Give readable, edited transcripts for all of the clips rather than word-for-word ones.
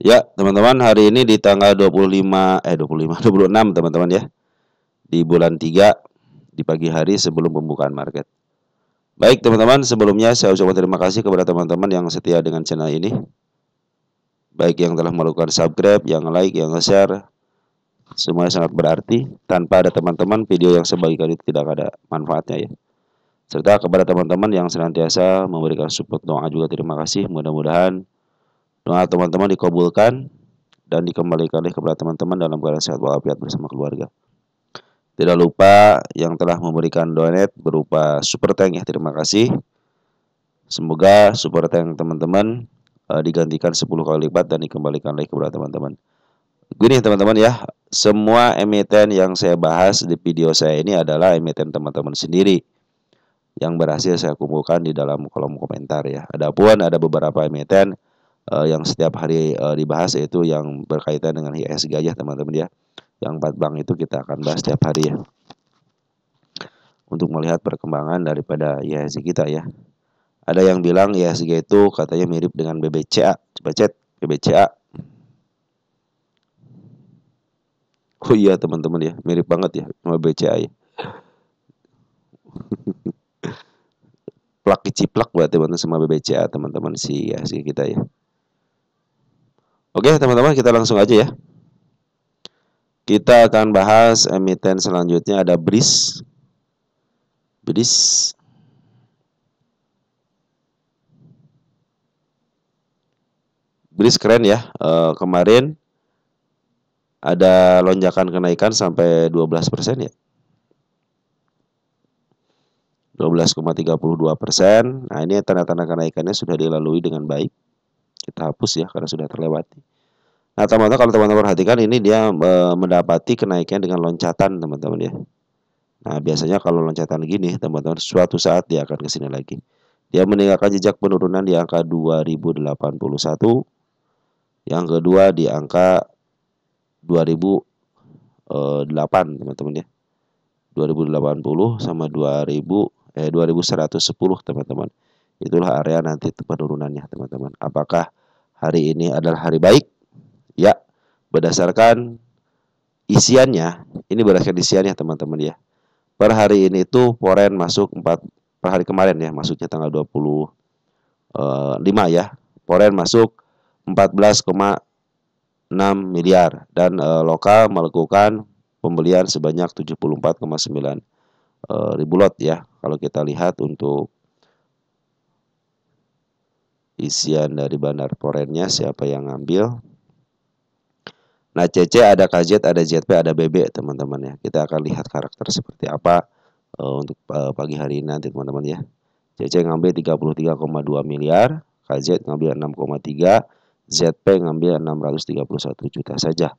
Ya, teman-teman, hari ini di tanggal 26 teman-teman ya. Di bulan 3 di pagi hari sebelum pembukaan market. Baik, teman-teman, sebelumnya saya ucapkan terima kasih kepada teman-teman yang setia dengan channel ini. Baik yang telah melakukan subscribe, yang like, yang share, semuanya sangat berarti. Tanpa ada teman-teman, video yang saya bagikan itu tidak ada manfaatnya ya. Serta kepada teman-teman yang senantiasa memberikan support doa juga terima kasih. Mudah-mudahan doa teman-teman dikabulkan dan dikembalikan kepada teman-teman dalam keadaan sehat walafiat bersama keluarga. Tidak lupa yang telah memberikan donate berupa super tank ya, terima kasih. Semoga super tank teman-teman digantikan 10 kali lipat dan dikembalikan lagi kepada teman-teman. Gini teman-teman ya, semua emiten yang saya bahas di video saya ini adalah emiten teman-teman sendiri yang berhasil saya kumpulkan di dalam kolom komentar ya. Adapun ada beberapa emiten yang setiap hari dibahas, yaitu yang berkaitan dengan IHSG aja teman-teman ya. Yang 4 bank itu kita akan bahas setiap hari ya, untuk melihat perkembangan daripada IHSG kita ya. Ada yang bilang IHSG itu katanya mirip dengan BBCA. Coba cek BBCA. Oh iya teman-teman ya, mirip banget ya sama BBCA ya. Plak ciplak buat teman-teman sama BBCA teman-teman si IHSG kita ya. Oke teman-teman, kita langsung aja ya. Kita akan bahas emiten selanjutnya, ada BRIS. BRIS keren ya. Kemarin ada lonjakan kenaikan sampai 12% ya. 12,32%. Nah, ini tanda-tanda kenaikannya sudah dilalui dengan baik. Kita hapus ya karena sudah terlewati. Nah, teman-teman, kalau teman-teman perhatikan, ini dia mendapati kenaikan dengan loncatan teman-teman ya. Nah, biasanya kalau loncatan gini teman-teman, suatu saat dia akan ke sini lagi. Dia meninggalkan jejak penurunan di angka 2081. Yang kedua di angka 2008 teman-teman ya. 2080 sama 2110 teman-teman. Itulah area nanti penurunannya teman-teman. Apakah hari ini adalah hari baik? Ya, berdasarkan isiannya, ini berdasarkan isiannya teman-teman ya. Per hari ini tuh Foreign masuk 4, per hari kemarin ya, masuknya tanggal 25 ya. Foreign masuk 14,6 miliar dan lokal melakukan pembelian sebanyak 74,9 ribu lot ya. Kalau kita lihat untuk isian dari bandar foreignnya, siapa yang ngambil. Nah, CC ada KZ, ada ZP, ada BB teman-teman ya. Kita akan lihat karakter seperti apa untuk pagi hari ini nanti teman-teman ya. CC ngambil 33,2 miliar, KZ ngambil 6,3, ZP ngambil 631 juta saja.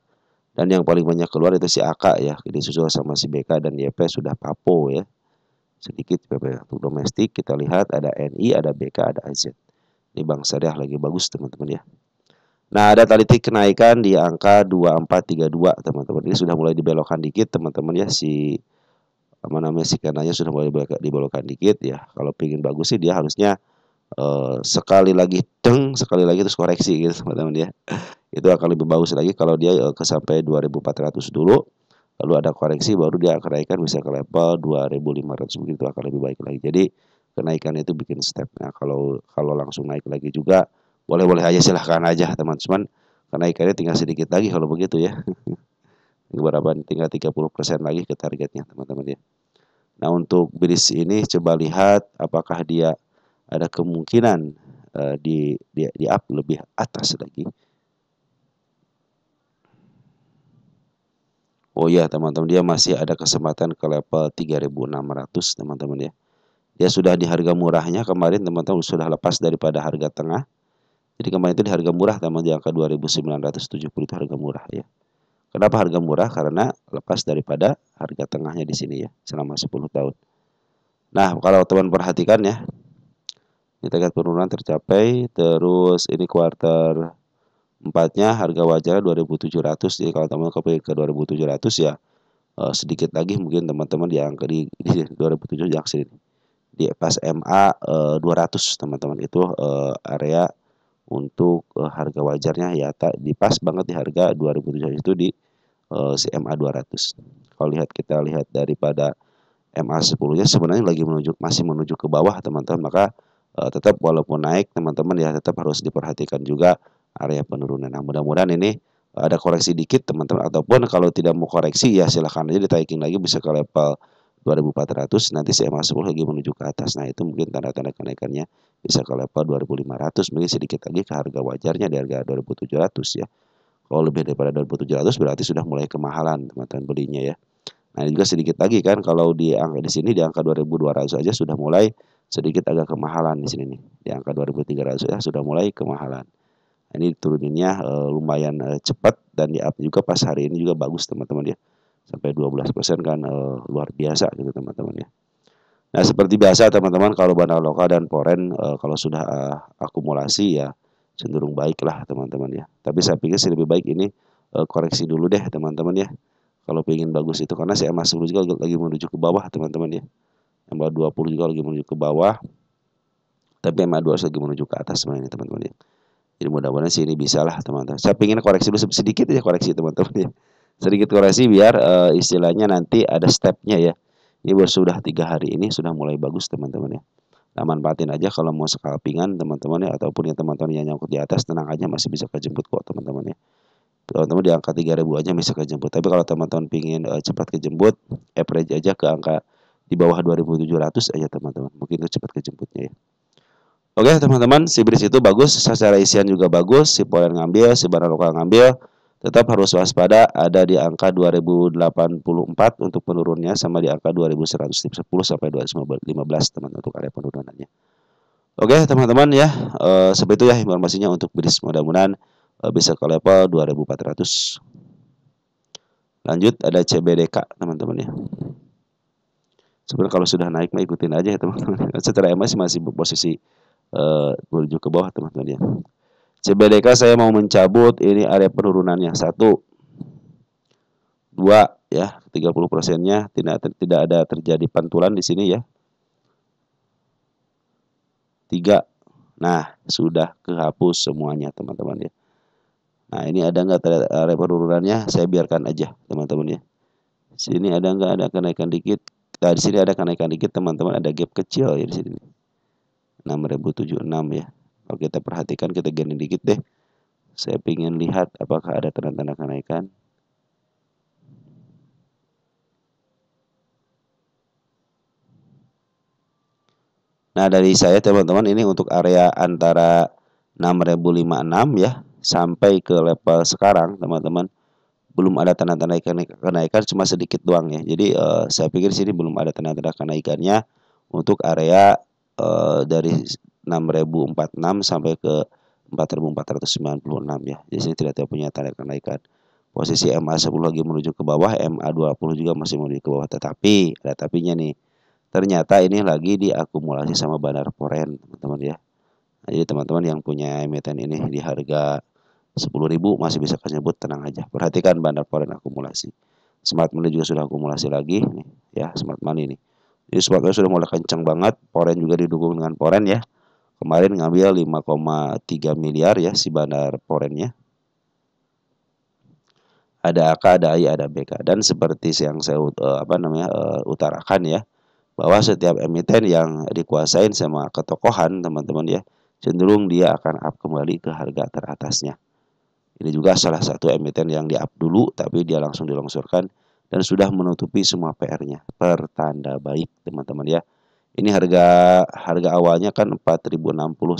Dan yang paling banyak keluar itu si AK ya, disusul sama si BK dan YP sudah papo ya. Sedikit PP untuk domestik kita lihat ada NI, ada BK, ada AZ. Ini Bank Syariah lagi bagus teman-teman ya. Nah, ada tadi kenaikan di angka 2432 teman-teman. Ini sudah mulai dibelokkan dikit teman-teman ya, si si kanannya sudah mulai dibelokkan dikit ya. Kalau pingin bagus sih dia harusnya sekali lagi sekali lagi terus koreksi gitu teman-teman ya. Itu akan lebih bagus lagi kalau dia ke sampai 2400 dulu. Lalu ada koreksi baru dia kenaikan bisa ke level 2500, begitu akan lebih baik lagi. Jadi kenaikan itu bikin step. Nah, kalau langsung naik lagi juga boleh-boleh aja, silahkan aja teman-teman. Kenaikannya tinggal sedikit lagi kalau begitu ya. Beberapa tinggal 30% lagi ke targetnya teman-teman ya. Nah, untuk BRIS ini coba lihat apakah dia ada kemungkinan di up lebih atas lagi. Oh ya teman-teman, dia masih ada kesempatan ke level 3600 teman-teman ya. Dia sudah di harga murahnya kemarin teman-teman, sudah lepas daripada harga tengah. Jadi kemarin itu di harga murah teman, di angka 2970 itu harga murah ya. Kenapa harga murah? Karena lepas daripada harga tengahnya di sini ya, selama 10 tahun. Nah, kalau teman perhatikan ya, kita lihat penurunan tercapai, terus ini kuartal 4-nya harga wajar 2700. Jadi kalau teman ke 2700 ya, sedikit lagi mungkin teman-teman di angka di 2007 di pas MA 200 teman-teman, itu area untuk harga wajarnya ya di pas banget di harga 2007 itu di si MA 200. Kalau kita lihat daripada MA 10-nya sebenarnya masih menuju ke bawah teman-teman, maka tetap walaupun naik teman-teman ya tetap harus diperhatikan juga area penurunan. Nah, mudah-mudahan ini ada koreksi dikit teman-teman, ataupun kalau tidak mau koreksi ya silahkan aja ditaikin lagi bisa ke level 2400, nanti CMA 10 lagi menuju ke atas. Nah, itu mungkin tanda-tanda kenaikannya bisa ke level 2500, mungkin sedikit lagi ke harga wajarnya di harga 2700 ya. Kalau lebih daripada 2700 berarti sudah mulai kemahalan teman-teman belinya ya. Nah, ini juga sedikit lagi kan kalau di angka di sini di angka 2200 aja sudah mulai sedikit agak kemahalan di sini nih. Di angka 2300 ya sudah mulai kemahalan. Ini turuninnya lumayan cepat, dan di up juga pas hari ini juga bagus teman-teman ya. Sampai 12% kan luar biasa gitu teman-teman ya. Nah, seperti biasa teman-teman kalau bandar lokal dan foreign kalau sudah akumulasi ya cenderung baik lah teman-teman ya. Tapi saya pikir sih lebih baik ini koreksi dulu deh teman-teman ya. Kalau pengen bagus itu karena saya masuk juga lagi menuju ke bawah teman-teman ya. MA 20 juga lagi menuju ke bawah. Tapi MA 2 lagi menuju ke atas sebenarnya teman-teman ya. Jadi mudah-mudahan sih ini bisa lah teman-teman. Saya pengen koreksi dulu sedikit aja koreksi teman-teman ya. Sedikit koreksi biar istilahnya nanti ada stepnya ya. Ini baru sudah 3 hari ini sudah mulai bagus teman-teman ya. Nah, manfaatin aja kalau mau scalpingan teman-teman ya, ataupun yang teman-teman yang nyangkut di atas tenang aja masih bisa kejemput kok teman-teman ya. Teman-teman di angka 3000 aja bisa kejemput. Tapi kalau teman-teman pingin cepat kejemput, average aja ke angka di bawah 2700 aja teman-teman. Mungkin itu cepat kejemputnya ya. Oke teman-teman, si bridge itu bagus, secara isian juga bagus, si polen ngambil, si barang lokal ngambil, tetap harus waspada ada di angka 2084 untuk penurunnya, sama di angka 2110 sampai 2015 teman untuk area penurunannya. Oke teman-teman ya, seperti itu ya informasinya untuk bridge, mudah-mudahan bisa ke level 2400. Lanjut ada CBDK teman-teman ya. Sebenarnya kalau sudah naik mah ikutin aja ya teman-teman. Secara MA masih posisi menuju ke bawah teman-teman ya. CBDK saya mau mencabut ini area penurunannya 1, 2 ya, 30%-nya tidak ada terjadi pantulan di sini ya. 3. Nah, sudah kehapus semuanya teman-teman ya. Nah, ini ada nggak area penurunannya? Saya biarkan aja teman-teman ya. Sini ada nggak ada kenaikan dikit? Nah, di sini ada kenaikan dikit teman-teman, ada gap kecil ya di sini. 6076 ya. Kalau kita perhatikan, kita genin dikit deh. Saya ingin lihat apakah ada tanda-tanda kenaikan. Nah, dari saya teman-teman ini untuk area antara 6056 ya sampai ke level sekarang teman-teman belum ada tanda-tanda kenaikan, cuma sedikit doang ya. Jadi saya pikir sini belum ada tanda-tanda kenaikannya untuk area dari 6046 sampai ke 4496 ya. Di sini tidak punya tanda kenaikan. Posisi MA 10 lagi menuju ke bawah, MA 20 juga masih menuju ke bawah, tetapi ada tapinya nih. Ternyata ini lagi diakumulasi sama bandar foreign, teman-teman ya. Nah, jadi teman-teman yang punya emiten ini di harga 10.000 masih bisa kejebut, tenang aja. Perhatikan bandar foreign akumulasi. Smart money juga sudah akumulasi lagi nih ya, smart money nih. Jadi smart money sudah mulai kencang banget, foreign juga didukung dengan foreign ya. Kemarin ngambil 5,3 miliar ya si bandar foreignnya. Ada AK, ada AI, ada BK, dan seperti yang saya utarakan ya, bahwa setiap emiten yang dikuasain sama ketokohan teman-teman ya, cenderung dia akan up kembali ke harga teratasnya. Ini juga salah satu emiten yang di up dulu tapi dia langsung dilongsorkan dan sudah menutupi semua PR-nya. Pertanda baik teman-teman ya. Ini harga awalnya kan 4.060,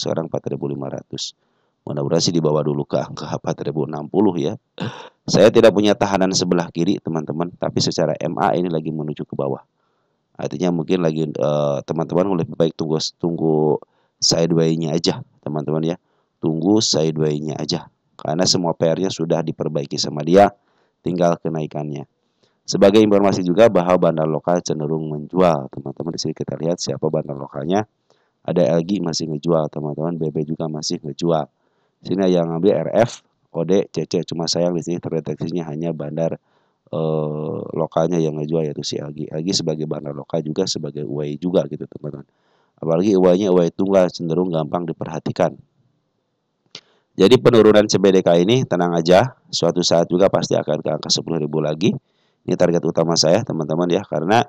sekarang 4.500. Mudah-mudahan sih dibawa dulu ke angka 4.060 ya. Saya tidak punya tahanan sebelah kiri teman-teman, tapi secara MA ini lagi menuju ke bawah. Artinya mungkin lagi teman-teman lebih baik tunggu sideway-nya aja teman-teman ya. Tunggu sideway-nya aja. Karena semua PR-nya sudah diperbaiki sama dia, tinggal kenaikannya. Sebagai informasi juga bahwa bandar lokal cenderung menjual, teman-teman. Di sini kita lihat siapa bandar lokalnya. Ada LG masih ngejual, teman-teman. BB juga masih ngejual. Sini yang ngambil RF, OD, CC. Cuma sayang di sini terdeteksinya hanya bandar lokalnya yang ngejual, yaitu si LG. LG sebagai bandar lokal juga sebagai UAI juga gitu, teman-teman. Apalagi UAI-nya UAI tunggal cenderung gampang diperhatikan. Jadi penurunan CBDK ini tenang aja, suatu saat juga pasti akan ke angka 10.000 lagi. Ini target utama saya teman-teman ya, karena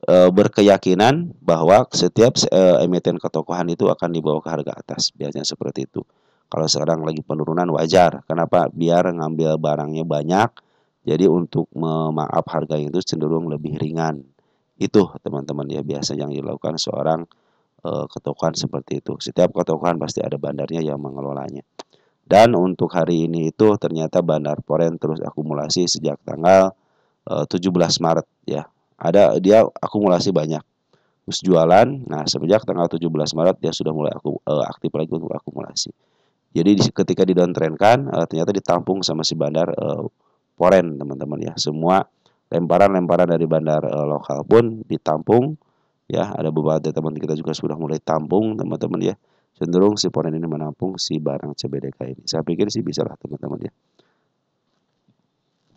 berkeyakinan bahwa setiap emiten ketokohan itu akan dibawa ke harga atas, biasanya seperti itu. Kalau sekarang lagi penurunan wajar, kenapa? Biar ngambil barangnya banyak, jadi untuk memaaf harganya itu cenderung lebih ringan. Itu teman-teman ya biasa yang dilakukan seorang ketokohan seperti itu. Setiap ketokohan pasti ada bandarnya yang mengelolanya. Dan untuk hari ini itu ternyata bandar Poren terus akumulasi sejak tanggal 17 Maret ya. Ada dia akumulasi banyak. Terus jualan. Nah, semenjak tanggal 17 Maret dia sudah mulai aktif lagi untuk akumulasi. Jadi ketika didowntrendkan ternyata ditampung sama si bandar Poren teman-teman ya. Semua lemparan-lemparan dari bandar lokal pun ditampung ya. Ada beberapa teman kita juga sudah mulai tampung teman-teman ya. Cenderung si Poren ini menampung si barang CBDK ini. Saya pikir sih bisa lah teman-teman ya.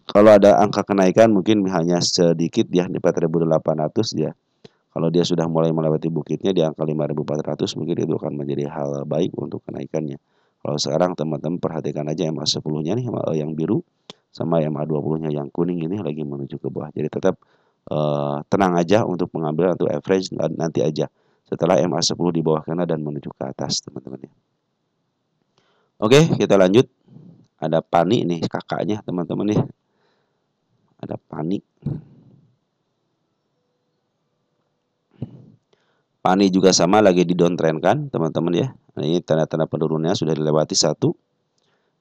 Kalau ada angka kenaikan mungkin hanya sedikit ya di 4.800 ya. Kalau dia sudah mulai melewati bukitnya di angka 5.400 mungkin itu akan menjadi hal baik untuk kenaikannya. Kalau sekarang teman-teman perhatikan aja MA10-nya nih yang biru sama MA20-nya yang kuning ini lagi menuju ke bawah. Jadi tetap tenang aja untuk mengambil atau average nanti aja setelah MA10 di bawah kena dan menuju ke atas teman-teman ya. Oke, kita lanjut. Ada Pani nih kakaknya teman-teman nih. Ada Pani. Pani juga sama lagi di downtrend kan teman-teman ya. Nah, ini tanda-tanda penurunannya sudah dilewati satu.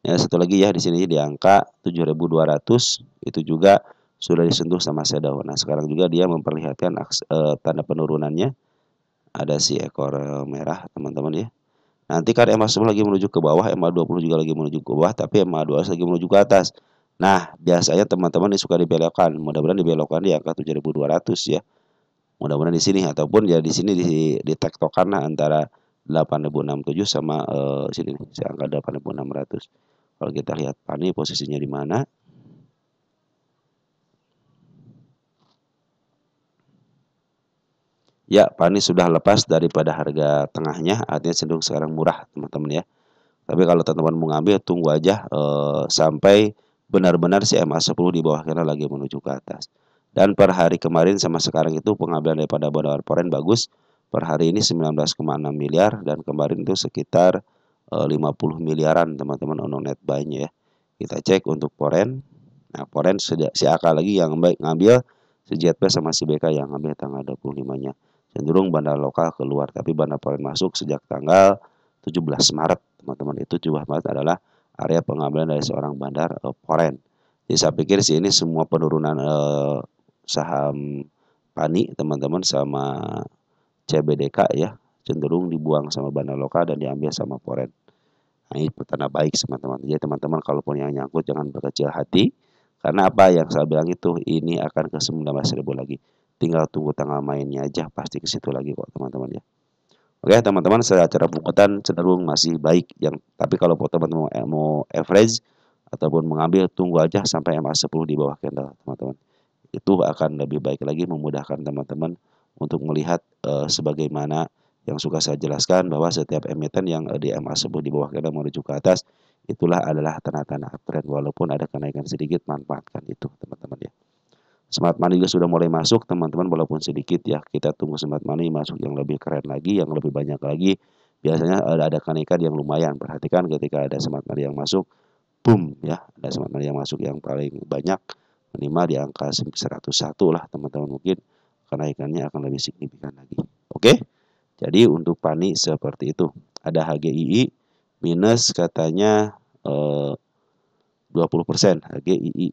Ya, satu lagi ya di sini di angka 7.200 itu juga sudah disentuh sama shadow. Nah, sekarang juga dia memperlihatkan tanda penurunannya. Ada si ekor merah teman-teman ya. Nanti kan MA10 lagi menuju ke bawah, MA20 juga lagi menuju ke bawah, tapi MA12 lagi menuju ke atas. Nah, biasanya teman-teman ini suka dibelokkan. Mudah-mudahan dibelokkan di angka 7.200 ya. Mudah-mudahan di sini ataupun ya di sini di tektokan lah antara 8.067 sama sini nih, angka 8.600. Kalau kita lihat Pani posisinya di mana? Ya, Pani sudah lepas daripada harga tengahnya, artinya cenderung sekarang murah, teman-teman ya. Tapi kalau teman-teman mau ngambil, tunggu aja sampai benar-benar si MA10 di bawah karena lagi menuju ke atas. Dan per hari kemarin sama sekarang itu pengambilan daripada bandar Poren bagus. Per hari ini 19,6 miliar dan kemarin itu sekitar 50 miliaran teman-teman untuk net buy-nya ya. Kita cek untuk Poren. Nah, Poren si AK lagi yang ngambil si JP sama si BK yang ngambil tanggal 25-nya. Cenderung bandar lokal keluar, tapi bandar Poren masuk sejak tanggal 17 Maret. Teman-teman, itu 17 Maret adalah area pengambilan dari seorang bandar Poren. Jadi saya pikir sih ini semua penurunan saham Pani teman-teman sama CBDK ya cenderung dibuang sama bandar lokal dan diambil sama Poren. Nah, ini pertanda baik teman-teman. Jadi teman-teman kalaupun yang nyangkut jangan berkecil hati. Karena apa yang saya bilang itu ini akan ke 19.000 lagi. Tinggal tunggu tanggal mainnya aja pasti ke situ lagi kok teman-teman ya. Oke teman-teman, secara penguatan cenderung masih baik. Tapi kalau teman-teman mau average ataupun mengambil, tunggu aja sampai MA10 di bawah candle teman-teman. Itu akan lebih baik lagi, memudahkan teman-teman untuk melihat sebagaimana yang suka saya jelaskan bahwa setiap emiten yang di MA10 di bawah candle menuju ke atas itulah adalah tanda-tanda uptrend. Walaupun ada kenaikan sedikit, manfaatkan itu teman-teman ya. Smart money juga sudah mulai masuk teman-teman walaupun sedikit ya. Kita tunggu smart money masuk yang lebih keren lagi, yang lebih banyak lagi. Biasanya ada kenaikan yang lumayan. Perhatikan ketika ada smart money yang masuk, boom ya, ada smart money yang masuk yang paling banyak minimal di angka 101 lah teman-teman, mungkin kenaikannya akan lebih signifikan lagi. Oke. Jadi untuk Pani seperti itu. Ada HGII minus katanya 20% HGII.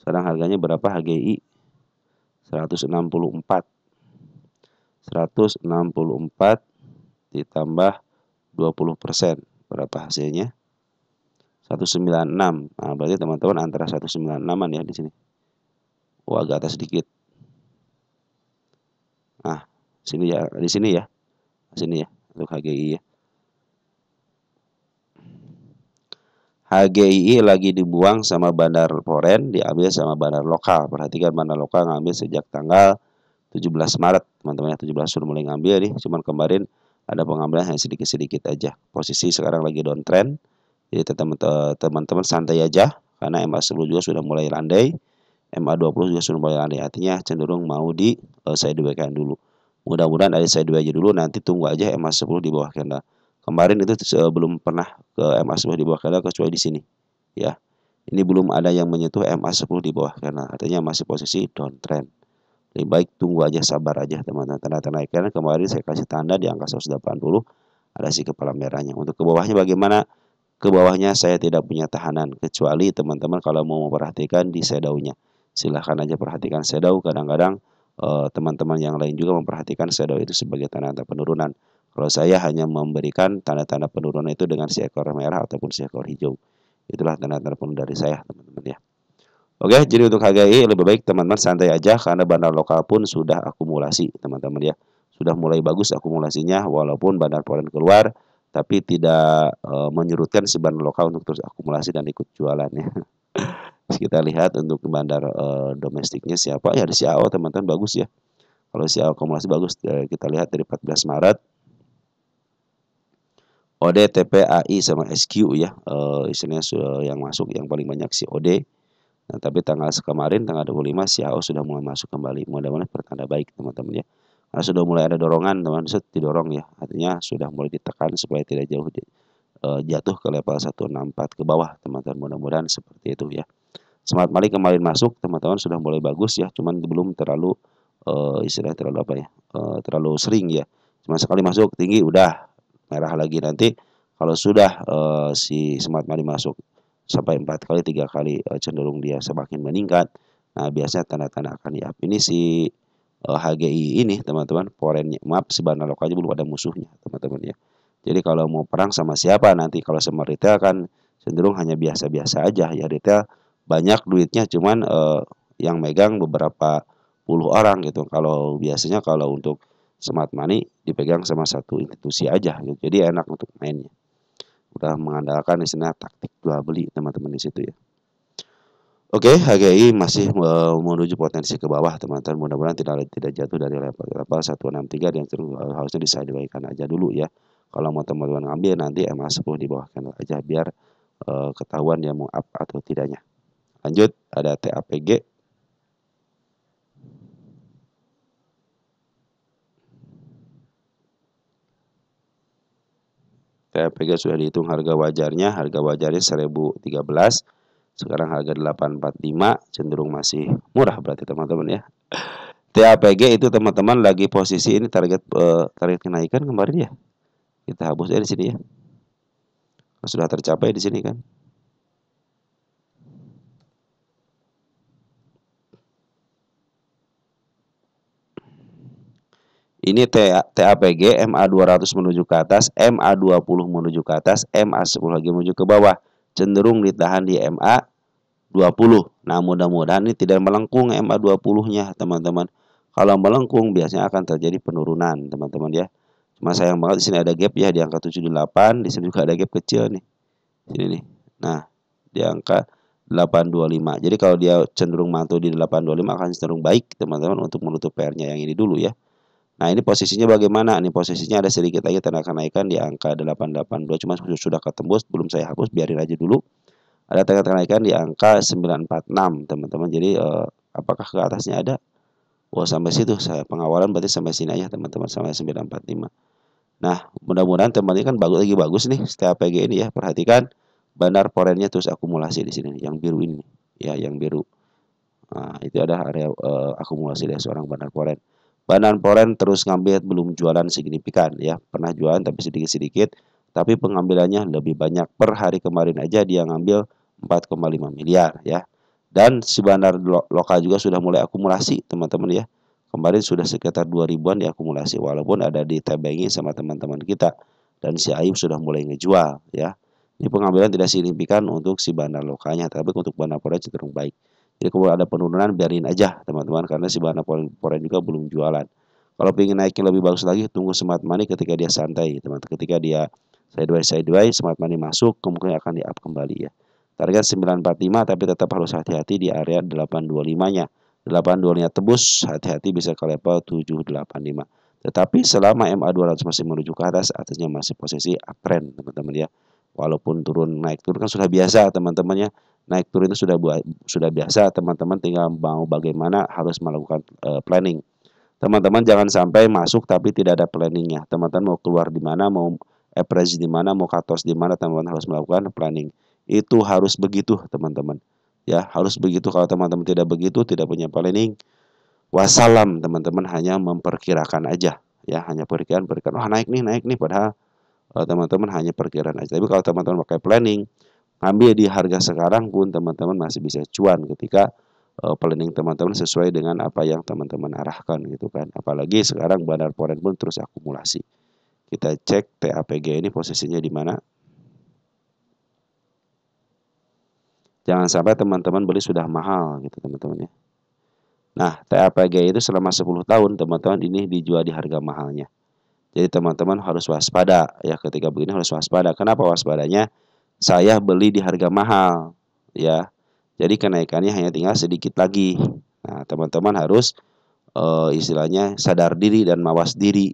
Sekarang harganya berapa HGI? 164. 164 ditambah 20%. Berapa hasilnya? 196. Nah, berarti teman-teman antara 196-an ya di sini. Oh, agak atas sedikit. Nah, sini ya, di sini ya. Sini ya untuk HGI ya. HGI lagi dibuang sama bandar Poren, diambil sama bandar lokal. Perhatikan bandar lokal ngambil sejak tanggal 17 Maret teman-teman ya, 17 sudah mulai ngambil nih, cuman kemarin ada pengambilan hanya sedikit-sedikit aja. Posisi sekarang lagi downtrend. Jadi teman-teman santai aja karena MA10 juga sudah mulai landai, MA20 juga sudah mulai landai, artinya cenderung mau di sideways dulu. Mudah-mudahan ada sideways aja dulu, nanti tunggu aja MA10 di bawah candle. Kemarin itu belum pernah ke MA10 di bawah candle kecuali di sini ya. Ini belum ada yang menyentuh MA10 di bawah candle, artinya masih posisi downtrend. Lebih baik tunggu aja, sabar aja teman-teman. Tanda-tanda karena kemarin saya kasih tanda di angka 180 ada si kepala merahnya. Untuk ke bawahnya bagaimana? Ke bawahnya saya tidak punya tahanan, kecuali teman-teman kalau mau memperhatikan di shadow-nya. Silahkan aja perhatikan shadow. Kadang-kadang teman-teman yang lain juga memperhatikan shadow itu sebagai tanda-tanda penurunan. Kalau saya hanya memberikan tanda-tanda penurunan itu dengan si ekor merah ataupun si ekor hijau. Itulah tanda-tanda penurunan dari saya teman-teman ya. Oke, jadi untuk HGI lebih baik teman-teman santai aja karena bandar lokal pun sudah akumulasi teman-teman ya. Sudah mulai bagus akumulasinya walaupun bandar foreign keluar tapi tidak menyurutkan si bandar lokal untuk terus akumulasi dan ikut jualan ya. Kita lihat untuk bandar domestiknya siapa ya, di CAO teman-teman bagus ya. Kalau CAO akumulasi bagus, kita lihat dari 14 Maret OD, TP, AI sama SQ ya, istilahnya yang masuk yang paling banyak si OD. Nah, tapi tanggal kemarin tanggal 25 CAO sudah mulai masuk kembali. Mudah-mudahan pertanda baik teman-teman ya. Karena sudah mulai ada dorongan, teman-teman, didorong ya. Artinya sudah mulai ditekan supaya tidak jauh jatuh ke level 164 ke bawah, teman-teman. Mudah-mudahan seperti itu ya. Smart Money kemarin masuk, teman-teman sudah mulai bagus ya, cuman belum terlalu istilahnya terlalu apa ya? Terlalu sering ya. Cuma sekali masuk tinggi udah merah lagi. Nanti kalau sudah si Smart Money masuk sampai 4 kali 3 kali cenderung dia semakin meningkat. Nah, biasanya tanda-tanda akan di up. Ini si HGI ini teman-teman, foreign maaf si bandar lokalnya belum ada musuhnya teman-teman ya. Jadi kalau mau perang sama siapa nanti, kalau sama retail kan cenderung hanya biasa-biasa aja ya. Retail banyak duitnya cuman yang megang beberapa puluh orang gitu. Kalau biasanya kalau untuk smart money dipegang sama satu institusi aja gitu. Jadi enak untuk mainnya. Udah mengandalkan istilah taktik jual beli teman-teman di situ ya. Oke, HGI masih menuju potensi ke bawah teman-teman. Mudah-mudahan tidak jatuh dari level 163 dan harusnya disidewaykan aja dulu ya. Kalau mau teman-teman ngambil nanti MA10 di bawah candle aja biar ketahuan dia mau up atau tidaknya. Lanjut, ada TAPG. TAPG sudah dihitung harga wajarnya 1013. Sekarang harga 845, cenderung masih murah berarti teman-teman ya. TAPG itu teman-teman lagi posisi ini target kenaikan kemarin ya. Kita hapus di sini ya. Sudah tercapai di sini kan. Ini TAPG MA200 menuju ke atas, MA20 menuju ke atas, MA10 lagi menuju ke bawah. Cenderung ditahan di MA20. Nah, mudah-mudahan ini tidak melengkung MA20-nya, teman-teman. Kalau melengkung biasanya akan terjadi penurunan, teman-teman ya. Cuma sayang banget di sini ada gap ya di angka 78, di sini juga ada gap kecil nih. Sini nih. Nah, di angka 825. Jadi kalau dia cenderung mantul di 825 akan cenderung baik, teman-teman, untuk menutup PR-nya yang ini dulu ya. Nah, ini posisinya bagaimana? Ini posisinya ada sedikit lagi tanda kenaikan di angka 882, cuma sudah ketembus, belum saya hapus, biarin aja dulu. Ada tanda kenaikan di angka 946, teman-teman. Jadi apakah ke atasnya ada? Wah, sampai situ saya pengawalan berarti sampai sini aja, teman-teman, sampai 945. Nah, mudah-mudahan teman ini kan bagus nih STAPG ini ya. Perhatikan bandar foreignnya terus akumulasi di sini yang biru ini ya, yang biru. Nah, itu ada area akumulasi dari seorang bandar foreign. Bandar foreign terus ngambil, belum jualan signifikan ya. Pernah jualan tapi sedikit-sedikit, tapi pengambilannya lebih banyak. Per hari kemarin aja dia ngambil 4,5 miliar ya. Dan si bandar lokal juga sudah mulai akumulasi, teman-teman ya. Kemarin sudah sekitar 2.000-an diakumulasi walaupun ada ditebengi sama teman-teman kita, dan si Aib sudah mulai ngejual ya. Ini pengambilan tidak signifikan untuk si bandar lokalnya, tapi untuk bandar foreign cenderung baik. Jadi kalau ada penurunan biarin aja teman-teman, karena si bandar foreign juga belum jualan. Kalau ingin naikin lebih bagus lagi, tunggu smart money ketika dia santai teman-teman. Ketika dia sideways smart money masuk, kemungkinan akan di up kembali ya. Target 945 tapi tetap harus hati-hati di area 825-nya. 82-nya tebus, hati-hati bisa ke level 785. Tetapi selama MA 200 masih menuju ke atasnya masih posisi uptrend teman-teman ya. Walaupun turun naik turun kan sudah biasa teman-teman ya. Naik turun itu sudah biasa, teman-teman tinggal mau bagaimana harus melakukan planning. Teman-teman jangan sampai masuk tapi tidak ada planningnya. Teman-teman mau keluar di mana, mau average di mana, mau cut loss di mana, teman-teman harus melakukan planning. Itu harus begitu teman-teman. Ya, harus begitu. Kalau teman-teman tidak begitu, tidak punya planning, wassalam teman-teman hanya memperkirakan aja. Ya, hanya perkiraan. Wah, naik nih, padahal teman-teman hanya perkiraan aja. Tapi kalau teman-teman pakai planning, ambil di harga sekarang pun teman-teman masih bisa cuan ketika planning teman-teman sesuai dengan apa yang teman-teman arahkan gitu kan. Apalagi sekarang Bandar Forex pun terus akumulasi. Kita cek TAPG ini posisinya di mana. Jangan sampai teman-teman beli sudah mahal gitu teman-teman ya. Nah, TAPG itu selama 10 tahun teman-teman ini dijual di harga mahalnya. Jadi teman-teman harus waspada ya, ketika begini harus waspada. Kenapa waspadanya? Saya beli di harga mahal ya. Jadi kenaikannya hanya tinggal sedikit lagi. Nah, teman-teman harus istilahnya sadar diri dan mawas diri.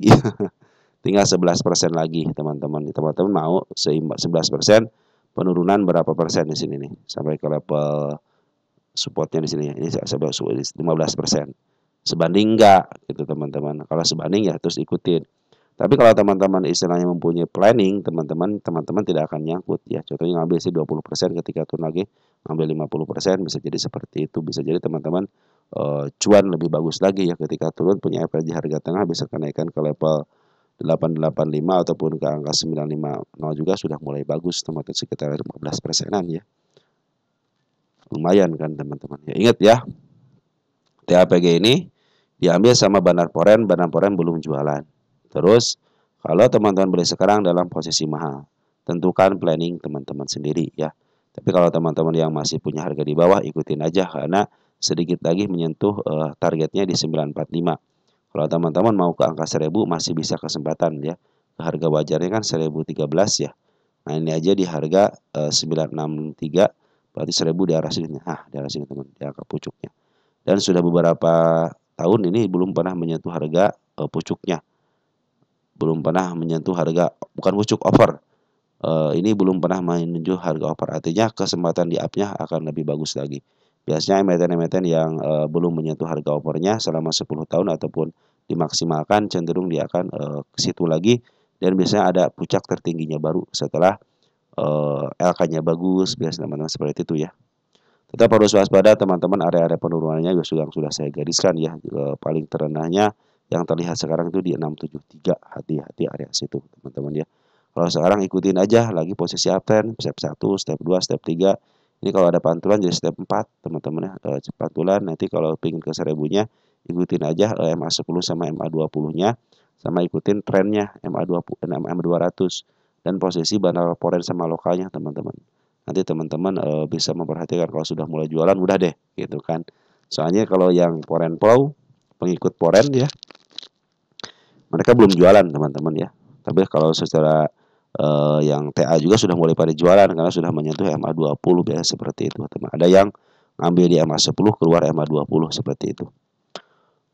Tinggal 11% lagi teman-teman. Teman-teman mau 11%, penurunan berapa persen di sini nih? Sampai ke level supportnya di sini. Ini sampai 15%. Sebanding enggak gitu teman-teman. Kalau sebanding ya terus ikutin. Tapi kalau teman-teman istilahnya mempunyai planning, teman-teman tidak akan nyangkut ya. Contohnya ngambil sih 20% ketika turun lagi, ngambil 50%, bisa jadi seperti itu. Bisa jadi teman-teman cuan lebih bagus lagi ya ketika turun, punya efek di harga tengah, bisa kenaikan ke level 885 ataupun ke angka 950 juga sudah mulai bagus teman-teman, sekitar 15%-an ya. Lumayan kan teman-teman ya. Ingat ya, TAPG ini diambil sama Bandar Forex belum jualan. Terus kalau teman-teman beli sekarang dalam posisi mahal, tentukan planning teman-teman sendiri ya. Tapi kalau teman-teman yang masih punya harga di bawah, ikutin aja karena sedikit lagi menyentuh targetnya di 945. Kalau teman-teman mau ke angka 1000 masih bisa kesempatan ya. Harga wajarnya kan 1013 ya. Nah, ini aja di harga 963, berarti 1000 di arah sini. Nah, di arah sini teman, di angka pucuknya. Dan sudah beberapa tahun ini belum pernah menyentuh harga pucuknya. Belum pernah menyentuh harga, bukan pucuk, over. Ini belum pernah menunjuk harga over. Artinya kesempatan di up-nya akan lebih bagus lagi. Biasanya emiten-emiten yang belum menyentuh harga overnya selama 10 tahun ataupun dimaksimalkan, cenderung dia akan ke situ lagi. Dan biasanya ada puncak tertingginya baru setelah LK-nya bagus. Biasanya teman-teman seperti itu ya. Tetap harus waspada teman-teman, area-area penurunannya yang sudah saya gariskan ya. Paling terendahnya yang terlihat sekarang itu di 673. Hati-hati area situ teman-teman ya. Kalau sekarang ikutin aja lagi posisi uptrend, step 1, step 2, step 3. Ini kalau ada pantulan jadi step 4 teman-teman ya. Pantulan nanti kalau ingin ke 1000-nya ikutin aja MA10 sama MA20-nya, sama ikutin trennya MA20 dan MA200 dan posisi Bandar Forex sama lokalnya teman-teman. Nanti teman-teman bisa memperhatikan kalau sudah mulai jualan udah deh gitu kan. Soalnya kalau yang foreign flow, pengikut foreign ya, mereka belum jualan teman-teman ya. Tapi kalau secara yang TA juga sudah mulai pada jualan karena sudah menyentuh MA20 biasa seperti itu teman. Ada yang ngambil di MA10 keluar MA20 seperti itu.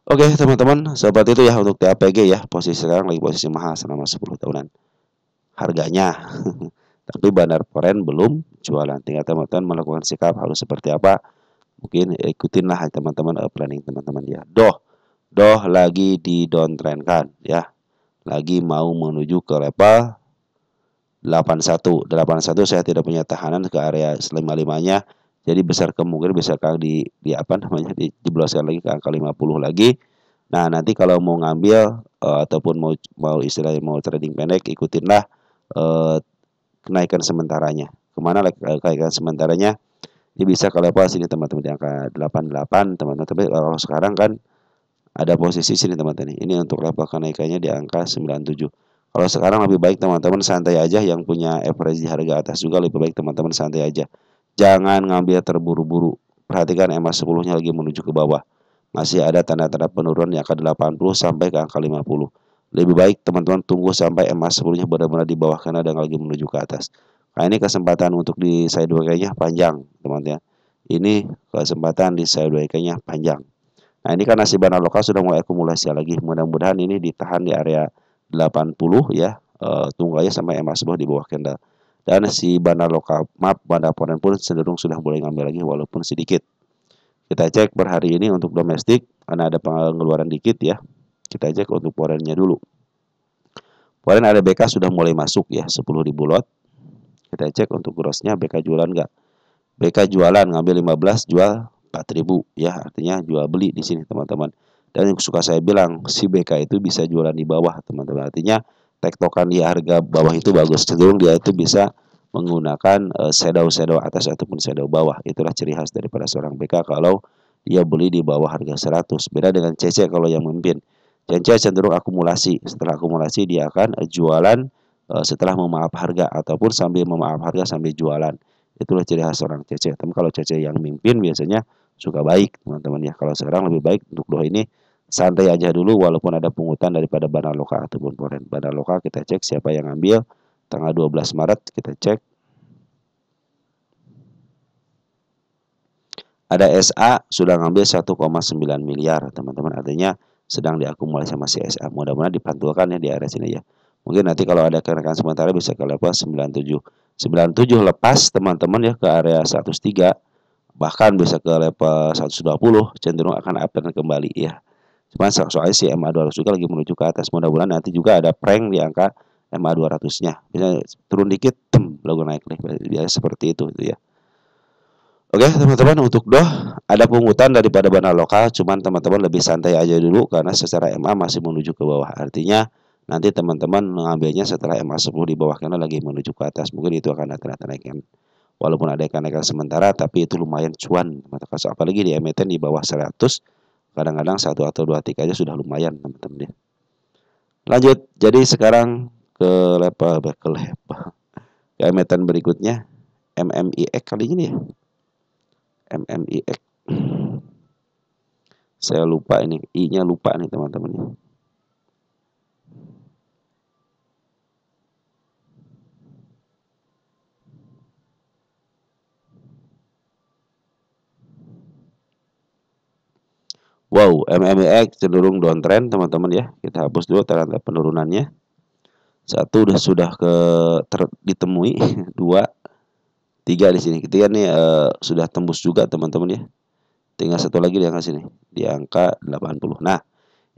Oke teman-teman, seperti itu ya untuk TAPG ya. Posisi sekarang lagi posisi mahal selama 10 tahunan harganya. Tapi Bandar Forex belum jualan. Tinggal teman-teman melakukan sikap harus seperti apa. Mungkin ikutinlah teman-teman planning teman-teman ya. Doh lagi di downtrend kan ya. Lagi mau menuju ke level 81 saya tidak punya tahanan ke area 55-nya, jadi besar kemungkinan bisa di apa namanya dibloskan lagi ke angka 50 lagi. Nah, nanti kalau mau ngambil ataupun mau istilahnya mau trading pendek, ikutinlah kenaikan sementaranya. Kemana kenaikan sementaranya? Ini bisa ke level sini teman-teman di angka 88 teman-teman. Tapi kalau sekarang kan ada posisi sini teman-teman. Ini untuk level kenaikannya di angka 97. Kalau sekarang lebih baik teman-teman santai aja, yang punya average di harga atas juga lebih baik teman-teman santai aja. Jangan ngambil terburu-buru. Perhatikan MA10-nya lagi menuju ke bawah. Masih ada tanda-tanda penurunan yang angka 80 sampai ke angka 50. Lebih baik teman-teman tunggu sampai MA10-nya benar-benar di bawah karena ada lagi menuju ke atas. Nah, ini kesempatan untuk di sideways-nya panjang, teman-teman ya. Ini kesempatan di sideways-nya panjang. Nah, ini karena si Banner lokal sudah mulai akumulasi lagi. Mudah-mudahan ini ditahan di area 80 ya. Tunggu aja sampai EMA sebuah di bawah candle. Dan si Banner lokal, Banner foreign pun cenderung sudah mulai ngambil lagi walaupun sedikit. Kita cek per hari ini untuk domestik karena ada pengeluaran dikit ya. Kita cek untuk foreignnya dulu. Foreign ada BK sudah mulai masuk ya, 10.000 lot. Kita cek untuk grossnya BK jualan nggak? BK jualan ngambil 15, jual 4.000 ya, artinya jual beli di sini teman-teman. Dan yang suka saya bilang si BK itu bisa jualan di bawah teman-teman. Artinya tektokan di harga bawah itu bagus, cenderung dia itu bisa menggunakan shadow atas ataupun shadow bawah. Itulah ciri khas daripada seorang BK kalau dia beli di bawah harga 100. Beda dengan CC kalau yang memimpin. CC cenderung akumulasi. Setelah akumulasi dia akan jualan setelah memaaf harga ataupun sambil memaaf harga sambil jualan. Itulah ciri khas seorang CC. Tapi kalau CC yang mimpin biasanya suka baik teman-teman ya. Kalau sekarang lebih baik untuk doa ini santai aja dulu walaupun ada pungutan daripada Banner lokal ataupun foreign. Banner lokal kita cek siapa yang ambil tanggal 12 Maret kita cek. Ada SA sudah ngambil 1,9 miliar teman-teman, artinya sedang diakumulasi sama si SA. Mudah-mudahan dipantulkan ya di area sini ya. Mungkin nanti kalau ada kenaikan sementara bisa ke level 97. 97 lepas teman-teman ya ke area 103, bahkan bisa ke level 120, cenderung akan uptrend kembali ya. Cuman soalnya si MA 200 juga lagi menuju ke atas. Mudah-mudahan nanti juga ada prank di angka MA 200-nya. Bisa turun dikit, lagu naik nih. Biasanya seperti itu ya. Oke teman-teman, untuk doh ada pungutan daripada Banner lokal, cuman teman-teman lebih santai aja dulu karena secara MA masih menuju ke bawah. Artinya nanti teman-teman mengambilnya setelah MA 10 di bawah karena lagi menuju ke atas. Mungkin itu akan ada kenaikan. Walaupun ada kenaikan sementara tapi itu lumayan cuan. Apalagi di emiten di bawah 100, kadang-kadang 1 atau 2 tik aja sudah lumayan teman-teman ya. Lanjut, jadi sekarang ke level ke emiten berikutnya MMIX kali ini ya. MMIX. Saya lupa ini, I-nya lupa nih teman-teman. Wow, MMIX cenderung downtrend teman-teman ya. Kita hapus dulu tanda penurunannya. Satu sudah ditemui, 2, 3 di sini. Ketiga nih sudah tembus juga teman-teman ya. Tinggal satu lagi di angka sini, di angka 80. Nah,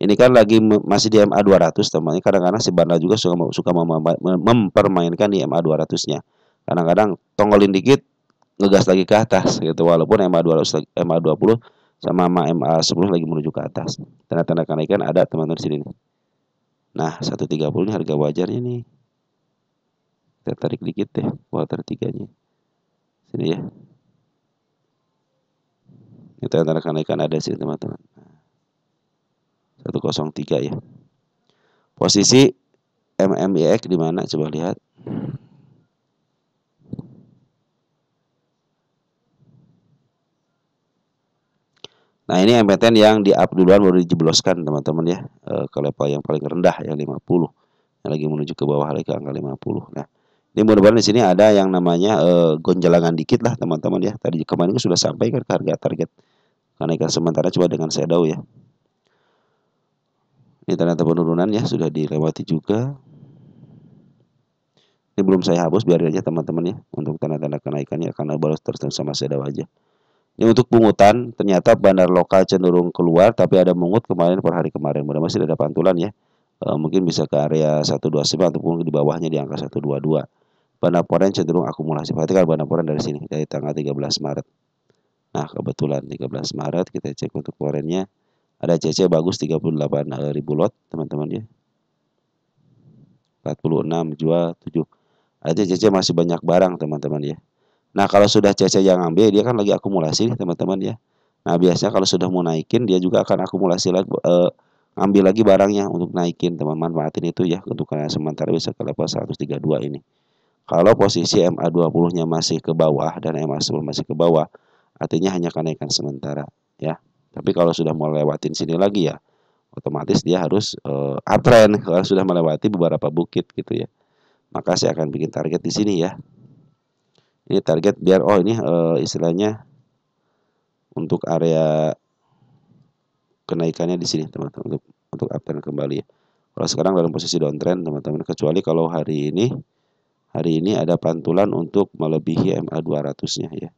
ini kan lagi masih di MA 200 teman-teman. Kadang-kadang si Banda juga suka mempermainkan di MA 200-nya. Kadang-kadang tonggolin dikit ngegas lagi ke atas gitu, walaupun MA 200 MA 20 sama MA 10 lagi menuju ke atas. Tanda-tanda kenaikan ada teman-teman di sini nih. Nah, 130 ini harga wajarnya nih. Kita tarik dikit deh quarter 3-nya. Sini ya. Ini tanda-tanda kenaikan ada sini teman-teman. 103 ya. Posisi MMIX di mana coba lihat. Nah, ini emiten yang di up duluan baru dijebloskan teman-teman ya, ke level yang paling rendah yang 50. Yang lagi menuju ke bawah lagi ke angka 50. Nah, ini mudah-mudahan di sini ada yang namanya gonjalangan dikit lah teman-teman ya. Tadi kemarin sudah sampai ke harga target kenaikan sementara coba dengan shadow ya. Ini tanda penurunan ya sudah dilewati juga. Ini belum saya hapus, biarin aja teman-teman ya untuk tanda-tanda kenaikannya karena baru terus sama shadow aja. Ini untuk pungutan, ternyata bandar lokal cenderung keluar, tapi ada mungut kemarin per hari kemarin. Mudah-mudahan masih ada pantulan ya. Mungkin bisa ke area 129 ataupun di bawahnya di angka 122. Bandar foreign cenderung akumulasi. Perhatikan bandar foreign dari sini, dari tanggal 13 Maret. Nah, kebetulan 13 Maret kita cek untuk foreignnya. Ada CC bagus 38.000 lot, teman-teman ya. 46 jual 7. Ada CC masih banyak barang, teman-teman ya. Nah, kalau sudah CC yang ambil, dia kan lagi akumulasi nih teman-teman ya. Nah, biasanya kalau sudah mau naikin, dia juga akan akumulasi lagi, ngambil lagi barangnya untuk naikin. Teman-teman manfaatin itu ya, untuk karena sementara bisa ke level 132 ini. Kalau posisi MA 20-nya masih ke bawah dan MA 10 masih ke bawah, artinya hanya kenaikan sementara ya. Tapi kalau sudah mau lewatin sini lagi ya, otomatis dia harus uptrend kalau sudah melewati beberapa bukit gitu ya. Maka saya akan bikin target di sini ya. Ini target biar ini istilahnya untuk area kenaikannya di sini teman-teman, untuk uptrend kembali ya. Kalau sekarang dalam posisi downtrend teman-teman, kecuali kalau hari ini ada pantulan untuk melebihi MA 200-nya ya.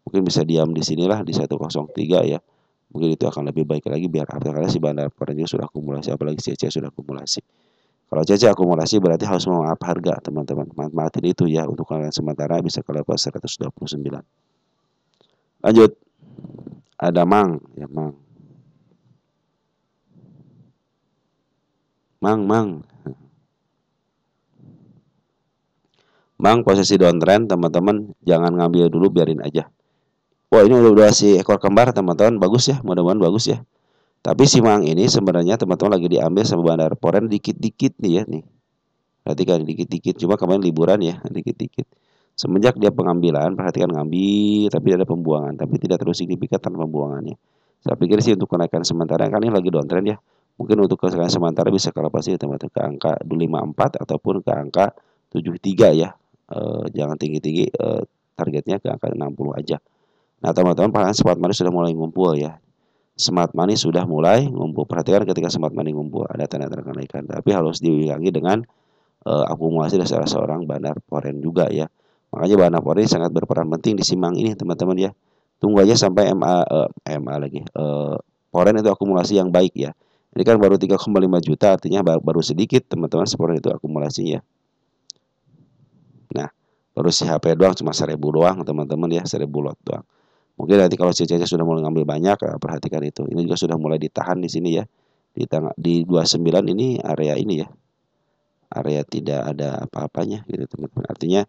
Mungkin bisa diam di sinilah di 103 ya. Mungkin itu akan lebih baik lagi biar uptrend, karena si bandar foreign juga sudah akumulasi, apalagi CC sudah akumulasi. Kalau CC akumulasi berarti harus mengap harga teman-teman. Manfaatin itu ya untuk kalian sementara bisa ke level 129. Lanjut. Ada Mang ya, Mang. Mang. Mang posisi downtrend teman-teman, jangan ngambil dulu, biarin aja. Wah, ini udah si ekor kembar teman-teman, bagus ya, mudah-mudahan bagus ya. Tapi si Mang ini sebenarnya teman-teman lagi diambil sama bandar foreign dikit-dikit nih ya nih. Perhatikan dikit-dikit, cuma kemarin liburan ya, dikit-dikit. Semenjak dia pengambilan, perhatikan ngambil tapi ada pembuangan, tapi tidak terlalu signifikan tanpa pembuangannya. Saya pikir sih untuk kenaikan sementara kan ini lagi downtrend ya. Mungkin untuk kenaikan sementara bisa kalau pasti teman-teman ke angka 254 ataupun ke angka 73 ya. Jangan tinggi-tinggi, targetnya ke angka 60 aja. Nah, teman-teman perhatikan smart money sudah mulai ngumpul ya. Smart money sudah mulai ngumpul. Perhatikan ketika smart money ngumpul ada tanda-tanda kenaikan, tapi harus diimbangi dengan akumulasi dari salah seorang bandar foreign juga ya. Makanya bandar foreign sangat berperan penting di Simang ini teman-teman ya. Tunggu aja sampai MA lagi. Foreign itu akumulasi yang baik ya. Ini kan baru 3,5 juta, artinya baru sedikit teman-teman foreign itu akumulasinya. Nah, baru si HP doang cuma 1.000 doang teman-teman ya, 1.000 lot doang. Mungkin nanti kalau CCC sudah mulai ngambil banyak, perhatikan itu. Ini juga sudah mulai ditahan di sini ya. Di 29 ini area ini ya. Area tidak ada apa-apanya gitu teman-teman. Artinya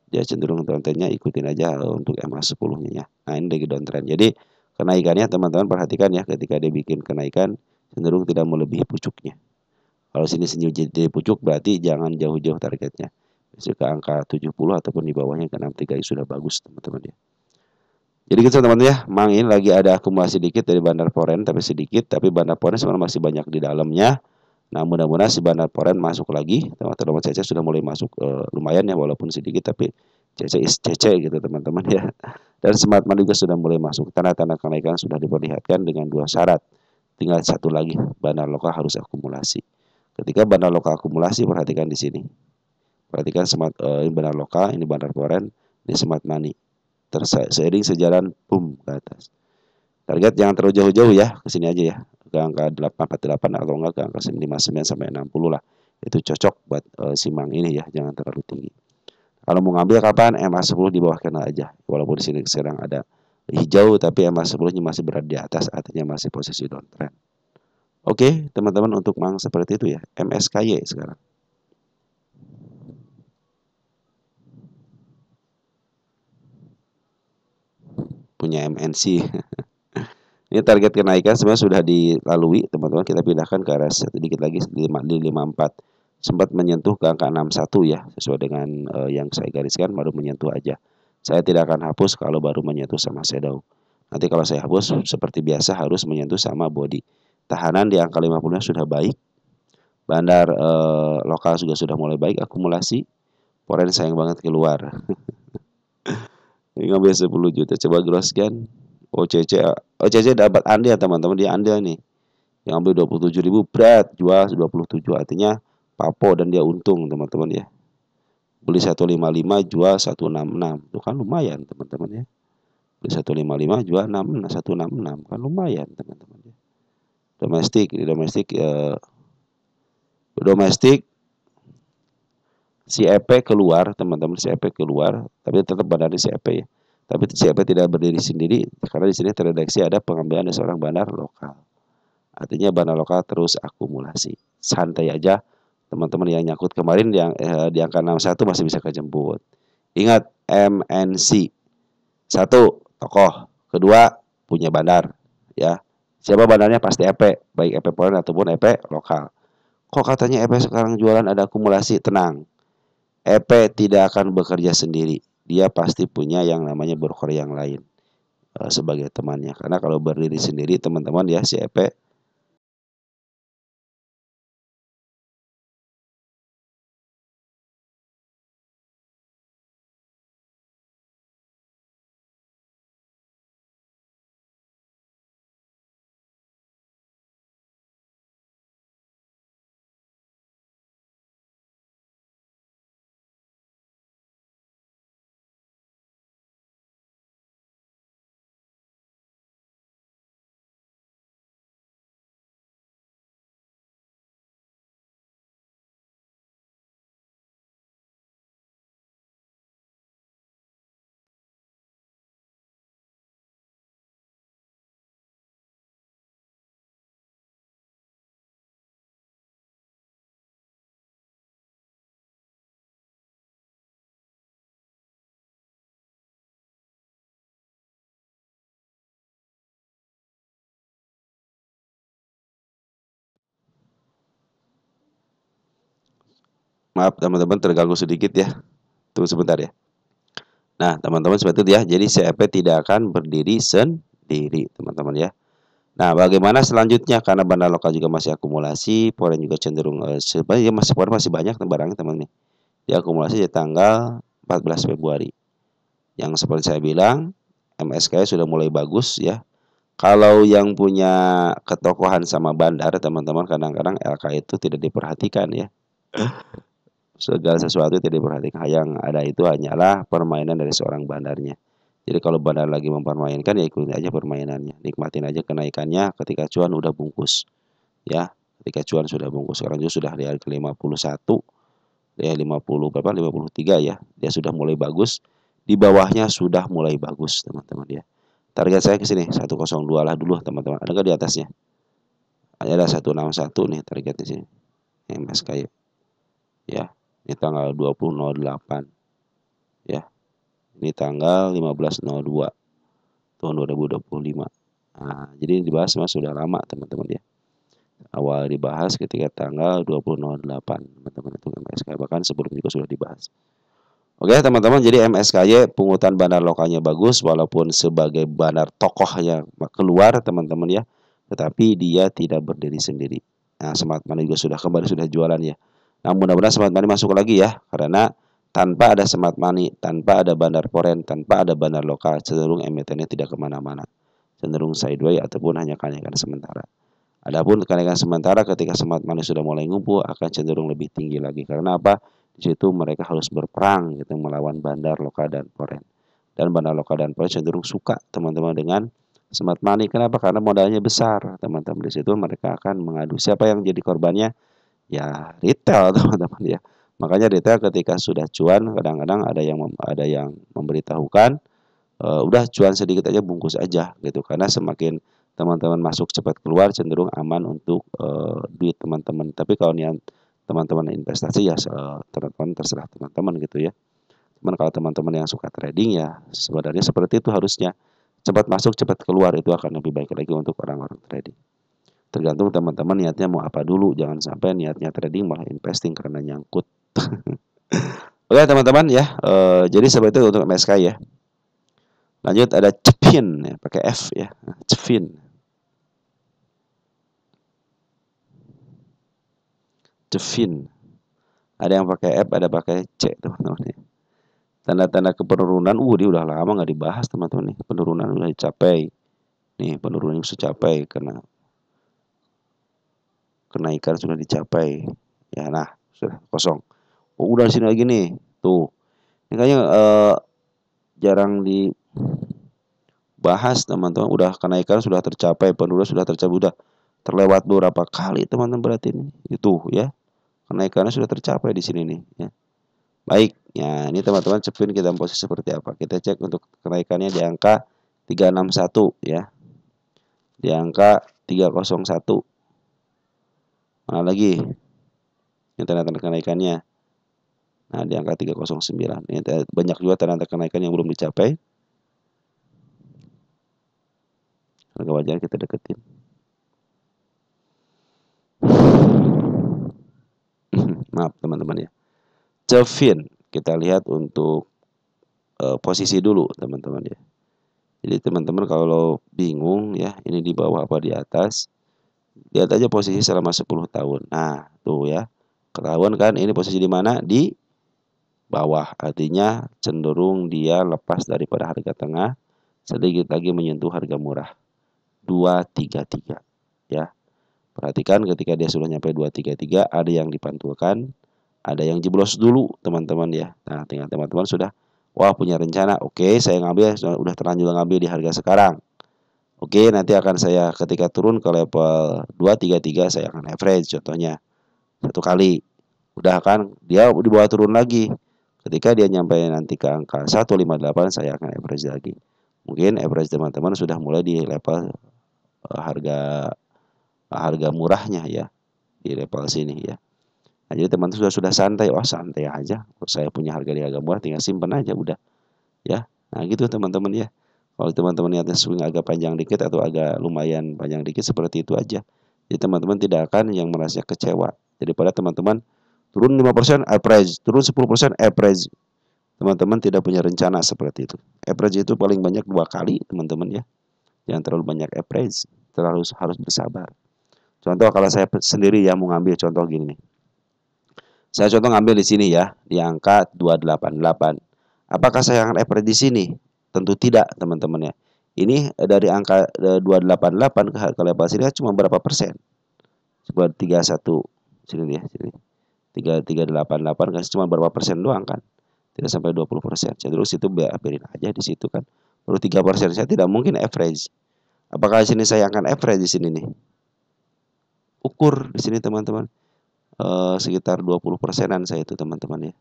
dia cenderung downtrendnya ikutin aja untuk MA10-nya ya. Nah, ini lagi downtrend. Jadi kenaikannya teman-teman perhatikan ya, ketika dia bikin kenaikan cenderung tidak melebihi pucuknya. Kalau sini senyum jadi pucuk berarti jangan jauh-jauh targetnya. Bisa ke angka 70 ataupun di bawahnya ke 63 sudah bagus teman-teman ya. Jadi gitu teman-teman ya, Mang ini lagi ada akumulasi dikit dari bandar foreign, tapi sedikit, tapi bandar foreign sebenarnya masih banyak di dalamnya. Nah, mudah-mudahan si bandar foreign masuk lagi. Teman-teman CC sudah mulai masuk, lumayan ya walaupun sedikit, tapi CC is CC gitu teman-teman ya. Dan smart money juga sudah mulai masuk. Tanda-tanda kenaikan sudah diperlihatkan dengan dua syarat. Tinggal satu lagi, bandar lokal harus akumulasi. Ketika bandar lokal akumulasi, perhatikan di sini. Perhatikan smart, ini bandar lokal, ini bandar foreign, ini smart money. Seiring sejalan boom ke atas. Target jangan terlalu jauh-jauh ya, ke sini aja ya. Ke angka 848 atau enggak ke angka 59 sampai 60 lah. Itu cocok buat Simang ini ya, jangan terlalu tinggi. Kalau mau ngambil kapan? MA10 di bawah kena aja. Walaupun di sini sekarang ada hijau tapi MA10-nya masih berada di atas, artinya masih posisi downtrend. Oke, teman-teman, untuk Mang seperti itu ya. MSKY sekarang. Punya MNC. Ini target kenaikan sebenarnya sudah dilalui, teman-teman. Kita pindahkan ke arah sedikit lagi di 54. Sempat menyentuh ke angka 61 ya, sesuai dengan yang saya gariskan, baru menyentuh aja. Saya tidak akan hapus kalau baru menyentuh sama shadow. Nanti kalau saya hapus seperti biasa harus menyentuh sama body. Tahanan di angka 50-nya sudah baik. Bandar lokal juga sudah mulai baik akumulasi. Foreign sayang banget keluar. Ini ngambil 10 juta. Coba gross scan. OCC dapat andil teman-teman, dia andil nih. Yang ambil 27.000 berat, jual 27, artinya papo dan dia untung teman-teman ya. Beli 155 jual 166. Itu kan lumayan teman-teman ya. Beli 155 jual 166 kan lumayan teman-teman ya. Domestik si EP keluar teman-teman, si EP keluar, tapi tetap bandar si EP ya. Tapi si EP tidak berdiri sendiri karena di sini terdeteksi ada pengambilan dari seorang bandar lokal. Artinya bandar lokal terus akumulasi. Santai aja teman-teman yang nyangkut kemarin di angka 61 masih bisa kejemput. Ingat MNC. Satu, tokoh. Kedua, punya bandar ya. Siapa bandarnya? Pasti EP, baik EP foreign ataupun EP lokal. Kok katanya EP sekarang jualan ada akumulasi? Tenang. EP tidak akan bekerja sendiri. Dia pasti punya yang namanya broker yang lain sebagai temannya. Karena kalau berdiri sendiri teman-teman ya, si EP Maaf teman-teman terganggu sedikit ya. Tunggu sebentar ya. Nah, teman-teman seperti itu ya. Jadi CFP tidak akan berdiri sendiri, teman-teman ya. Nah, bagaimana selanjutnya? Karena bandar lokal juga masih akumulasi, poren juga cenderung sebenarnya masih poren masih banyak barangnya teman nih. Diakumulasi di tanggal 14 Februari. Yang seperti saya bilang, MSK sudah mulai bagus ya. Kalau yang punya ketokohan sama bandar, teman-teman kadang-kadang LK itu tidak diperhatikan ya. Segala sesuatu tidak diperhatikan. Yang ada itu hanyalah permainan dari seorang bandarnya. Jadi kalau bandar lagi mempermainkan ya ikutin aja permainannya. Nikmatin aja kenaikannya ketika cuan udah bungkus. Ya, ketika cuan sudah bungkus. Sekarang juga sudah di harga 51, ya 50 berapa? 53 ya. Dia sudah mulai bagus. Di bawahnya sudah mulai bagus, teman-teman ya. Target saya ke sini 102 lah dulu, teman-teman. Ada nggak di atasnya? Ada 161 nih target di sini. MSK ya. Ini tanggal 20.08 ya. Ini tanggal 15.02 tahun 2025. Nah, jadi dibahas mas sudah lama, teman-teman ya. Awal dibahas ketika tanggal 20.08, teman-teman, itu MSK, bahkan sebelum juga sudah dibahas. Oke teman-teman, jadi MSKY pungutan bandar lokalnya bagus walaupun sebagai bandar tokohnya keluar, teman-teman ya, tetapi dia tidak berdiri sendiri. Nah, Smart Money juga sudah kembali sudah jualan ya. Nah, mudah-mudahan Smart Money masuk lagi ya, karena tanpa ada Smart Money, tanpa ada bandar foreign, tanpa ada bandar lokal, cenderung emitennya tidak kemana-mana, cenderung sideways ataupun hanya kenaikan sementara. Adapun kenaikan sementara ketika Smart Money sudah mulai ngumpul akan cenderung lebih tinggi lagi. Karena apa? Di situ mereka harus berperang gitu melawan bandar lokal dan foreign. Dan bandar lokal dan foreign cenderung suka teman-teman dengan Smart Money. Kenapa? Karena modalnya besar, teman-teman. Di situ mereka akan mengadu. Siapa yang jadi korbannya? Ya retail, teman-teman ya. Makanya retail ketika sudah cuan kadang-kadang ada yang memberitahukan udah cuan sedikit aja bungkus aja gitu, karena semakin teman-teman masuk cepat keluar cenderung aman untuk duit teman-teman. Tapi kalau niat teman-teman investasi ya teman-teman terserah teman-teman gitu ya. Cuman kalau teman-teman yang suka trading ya sebenarnya seperti itu harusnya, cepat masuk cepat keluar, itu akan lebih baik lagi untuk orang-orang trading. Tergantung teman-teman niatnya mau apa dulu, jangan sampai niatnya trading malah investing karena nyangkut. Oke teman-teman ya, jadi seperti itu untuk MSK ya. Lanjut ada Cepin ya, pakai F ya. Cepin. Cepin. Ada yang pakai F, ada pakai C, teman-teman ya. Tanda-tanda kepenurunan, dia udah lama nggak dibahas, teman-teman nih. Penurunan udah dicapai. Nih, penurunan sudah dicapai karena kenaikan sudah dicapai. Ya, nah, sudah kosong. Udah di sini lagi nih. Tuh. Ini kayaknya jarang dibahas, teman-teman. Udah kenaikan sudah tercapai, penurunan sudah tercapai, udah terlewat beberapa kali, teman-teman, berarti ini. Itu ya. Kenaikannya sudah tercapai di sini nih ya. Baik, ya ini teman-teman Cepin kita posisi seperti apa. Kita cek untuk kenaikannya di angka 361 ya. Di angka 301. Mana lagi? Ini tanda-tanda kenaikannya. Nah, di angka 309. Ini banyak juga tanda-tanda kenaikan yang belum dicapai. Harga wajar kita deketin. Maaf teman-teman ya. Cepin kita lihat untuk posisi dulu teman-teman ya. Jadi teman-teman kalau bingung ya, ini di bawah apa di atas, lihat aja posisi selama 10 tahun. Nah, tuh ya. Ketahuan kan ini posisi di mana? Di bawah. Artinya cenderung dia lepas daripada harga tengah, sedikit lagi menyentuh harga murah. 233 ya. Perhatikan ketika dia sudah nyampe 233, ada yang dipantulkan, ada yang jeblos dulu, teman-teman ya. Nah, tinggal teman-teman sudah punya rencana. Oke, saya ngambil, udah terlanjur ngambil di harga sekarang. Oke, nanti akan saya ketika turun ke level 233 saya akan average contohnya. Satu kali. Udah kan dia di bawah turun lagi. Ketika dia nyampe nanti ke angka 158 saya akan average lagi. Mungkin average teman-teman sudah mulai di level harga murahnya ya. Di level sini ya. Nah, jadi teman-teman sudah santai, santai aja. Saya punya harga di harga murah tinggal simpen aja udah. Ya. Nah, gitu teman-teman ya. Kalau teman-teman niatnya swing agak panjang dikit atau agak lumayan panjang dikit seperti itu aja. Jadi teman-teman tidak akan yang merasa kecewa. Daripada teman-teman Turun 5% average, turun 10% average. Teman-teman tidak punya rencana seperti itu. Average itu paling banyak 2 kali, teman-teman ya. Jangan terlalu banyak average, terlalu harus bersabar. Contoh kalau saya sendiri ya mau ngambil contoh gini nih. Saya contoh ngambil di sini ya, di angka 288. Apakah saya akan average di sini? Tentu tidak, teman-teman ya. Ini dari angka 288 ke level sini cuma berapa persen? Coba 31 sini ya, sini. 3388 kan cuma berapa persen doang kan? Tidak sampai 20%. Terus itu biarin aja di situ kan. Baru 3%, saya tidak mungkin average. Apakah di sini saya akan average di sini nih? Ukur di sini teman-teman. Sekitar 20%-an saya itu teman-teman ya.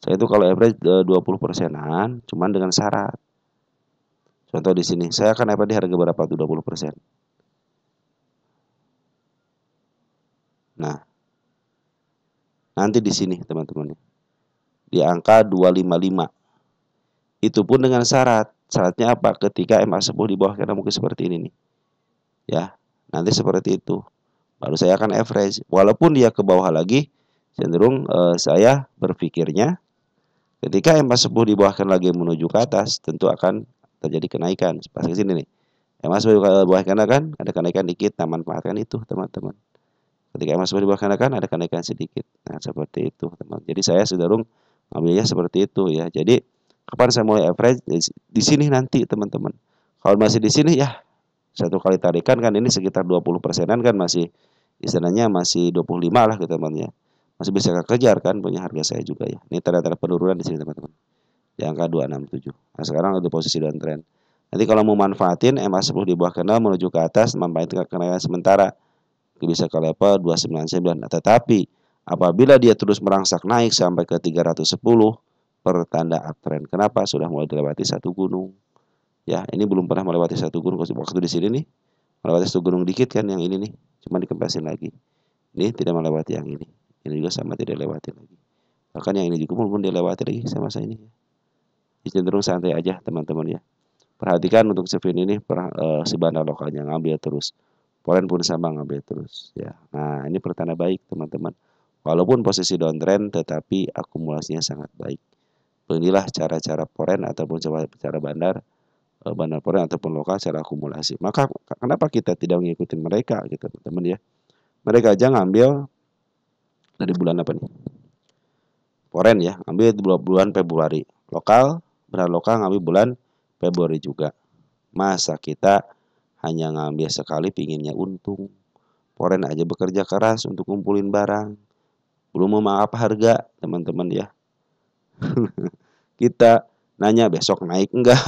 Saya itu kalau average 20%-an, cuman dengan syarat. Contoh di sini, saya akan average di harga berapa tuh 20%. Nah, nanti di sini teman-teman, di angka 255. Itu pun dengan syarat. Syaratnya apa? Ketika MA10 di bawah karena mungkin seperti ini nih. Ya, nanti seperti itu. Baru saya akan average. Walaupun dia ke bawah lagi, cenderung saya berpikirnya ketika MA10 dibawahkan lagi menuju ke atas, tentu akan terjadi kenaikan. Pas ke sini nih. MA10 dibawahkan kan ada kenaikan dikit, nah manfaatkan itu, teman-teman. Ketika MA10 dibawahkan kan ada kenaikan sedikit. Nah, seperti itu, teman. Jadi saya cenderung ngambilnya seperti itu ya. Jadi kapan saya mulai average di sini nanti, teman-teman. Kalau masih di sini ya satu kali tarikan kan ini sekitar 20%-an kan masih istilahnya masih 25 lah gitu teman-teman ya. Masih bisa kejar kan punya harga saya juga ya. Ini tanda-tanda penurunan di sini teman-teman. Di angka 267. Nah, sekarang ada posisi downtrend. Nanti kalau mau manfaatin MA10 di bawah kanal menuju ke atas, manfaatin kenaikan sementara bisa ke level 299. Nah, tetapi apabila dia terus merangsak naik sampai ke 310 pertanda uptrend. Kenapa? Sudah mulai dilewati satu gunung. Ya, ini belum pernah melewati satu gunung waktu di sini nih. Melewati satu gunung dikit kan yang ini nih. Cuma dikempesin lagi. Ini tidak melewati yang ini. Ini juga sama tidak lewati lagi. Bahkan yang ini juga pun dilewati lagi sama saya ini. Cenderung santai aja teman-teman ya. Perhatikan untuk Sevin ini si bandar lokalnya ngambil terus. Polen pun sama ngambil terus ya. Nah, ini pertanda baik teman-teman. Walaupun posisi downtrend tetapi akumulasinya sangat baik. Inilah cara-cara poren ataupun cara bandar poren ataupun lokal secara akumulasi. Maka kenapa kita tidak mengikuti mereka gitu teman-teman ya. Mereka aja ngambil dari bulan apa nih? Poren ya, ambil bulan Februari. Lokal, benar lokal ngambil bulan Februari juga. Masa kita hanya ngambil sekali pinginnya untung. Poren aja bekerja keras untuk kumpulin barang. Belum mau apa harga, teman-teman ya. Kita nanya besok naik enggak?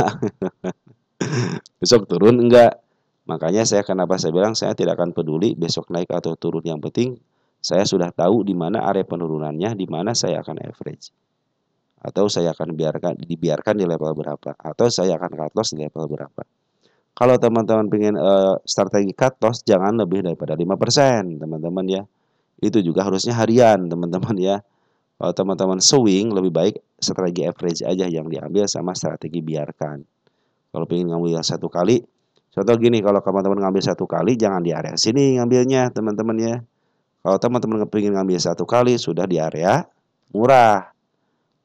Besok turun enggak? Makanya kenapa saya bilang saya tidak akan peduli besok naik atau turun. Yang penting saya sudah tahu di mana area penurunannya, di mana saya akan average. Atau saya akan dibiarkan di level berapa. Atau saya akan cut loss di level berapa. Kalau teman-teman pengen strategi cut loss jangan lebih daripada 5%, teman-teman ya. Itu juga harusnya harian, teman-teman ya. Kalau teman-teman swing lebih baik strategi average aja yang diambil sama strategi biarkan. Kalau pengen ngambil satu kali, contoh gini, kalau teman-teman ngambil satu kali jangan di area sini ngambilnya, teman-teman ya. Kalau teman-teman pengen ngambil satu kali sudah di area murah.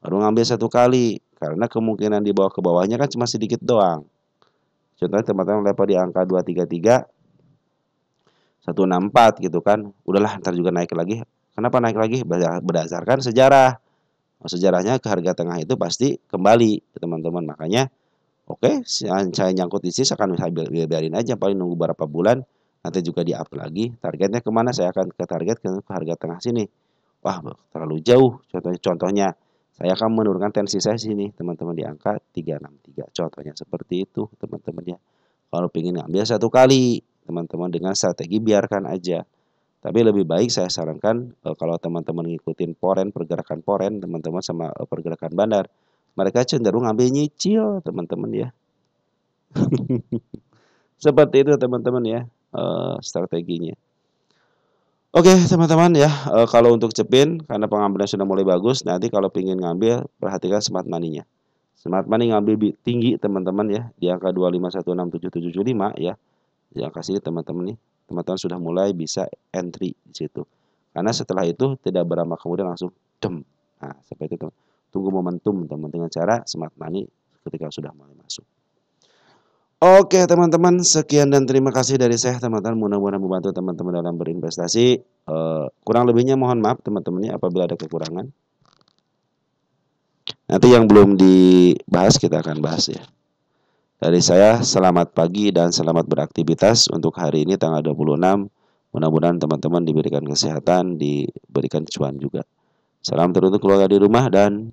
Baru ngambil satu kali karena kemungkinan di bawah ke bawahnya kan cuma sedikit doang. Contohnya teman-teman level di angka 233 164 gitu kan. Udahlah ntar juga naik lagi. Kenapa naik lagi? Berdasarkan sejarah. Sejarahnya ke harga tengah itu pasti kembali teman-teman. Makanya oke, saya nyangkut di sini akan bisa biarin aja paling nunggu beberapa bulan nanti juga di up lagi. Targetnya kemana? Saya akan ke target ke harga tengah sini. Wah, terlalu jauh. Contohnya saya akan menurunkan tensi saya sini teman-teman di angka 363. Contohnya seperti itu teman-teman ya. Kalau ingin ambil satu kali teman-teman dengan strategi biarkan aja. Tapi lebih baik saya sarankan kalau teman-teman ngikutin pergerakan poren teman-teman sama pergerakan bandar, mereka cenderung ngambil nyicil teman-teman ya. Seperti itu teman-teman ya strateginya. Oke teman-teman ya, kalau untuk cepin karena pengambilan sudah mulai bagus, nanti kalau ingin ngambil perhatikan smart money-nya. Smart money ngambil tinggi teman-teman ya, di angka 2516775 ya. Yang kasih teman-teman nih, teman-teman sudah mulai bisa entry di situ. Karena setelah itu tidak berlama kemudian langsung dem. Nah, seperti itu. Tunggu momentum teman dengan cara smart money ketika sudah mulai masuk. Oke teman-teman, sekian dan terima kasih dari saya teman-teman. Mudah-mudahan membantu teman-teman dalam berinvestasi. Kurang lebihnya mohon maaf teman-temannya apabila ada kekurangan. Nanti yang belum dibahas kita akan bahas ya. Dari saya selamat pagi dan selamat beraktivitas untuk hari ini tanggal 26. Mudah-mudahan teman-teman diberikan kesehatan, diberikan cuan juga. Salam teruntuk keluarga di rumah dan